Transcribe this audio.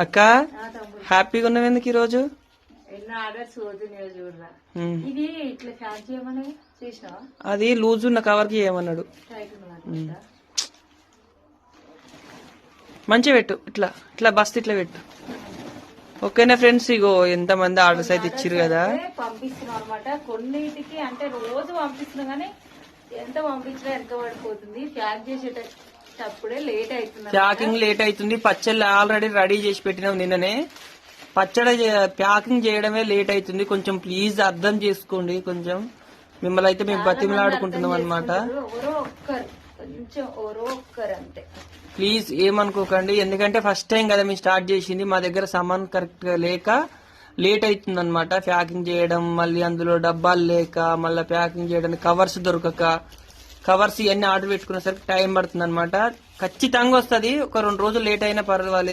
అక్క హ్యాపీగా ఉన్నావు ఎందుకు ఈ రోజు? ఎన్నో ఆర్డర్స్ పోతున్నాయో చూడరా. ఇది ఇట్లా ఫ్యాన్ చేయమని చేసినావా? అది లూజ్ ఉన్న కవర్ కి ఏమన్నాడు. మంచిగా పెట్టు, ఇట్లా ఇట్లా బస్తా ఇట్లా పెట్టు. ఓకేనా ఫ్రెండ్స్, ఇగో ఎంత మంది ఆర్డర్స్ అయితే ఇచ్చిర్రు కదా. పంపిస్తున్నాం అనమాట. కొన్నిటికి అంటే రోజు పంపిస్తున్నాం కానీ ఎంత పంపించినా ఎంత పడిపోతుంది. ప్యాక్ చేసేటప్పుడే లేట్ అవుతుంది. ప్యాకింగ్ లేట్ అవుతుంది. పచ్చళ్ళు ఆల్రెడీ రెడీ చేసి పెట్టినాం నిన్ననే. పచ్చడి ప్యాకింగ్ చేయడమే లేట్ అవుతుంది. కొంచెం ప్లీజ్ అర్థం చేసుకోండి. కొంచెం మిమ్మల్ని అయితే మేము బతిమలాడుకుంటున్నాం అనమాట. కొంచెం ఒక్కరు అంతే. ప్లీజ్ ఏమనుకోకండి, ఎందుకంటే ఫస్ట్ టైం కదా మేము స్టార్ట్ చేసింది. మా దగ్గర సామాన్ కరెక్ట్ గా లేక లేట్ అవుతుంది అనమాట. ప్యాకింగ్ చేయడం, మళ్ళీ అందులో డబ్బాలు లేక, మళ్ళీ ప్యాకింగ్ చేయడానికి కవర్స్ దొరకక, కవర్స్ ఇవన్నీ ఆర్డర్ పెట్టుకునేసరికి టైం పడుతుంది అనమాట. ఖచ్చితంగా వస్తుంది. ఒక 2 రోజులు లేట్ అయినా పర్వాలేదు.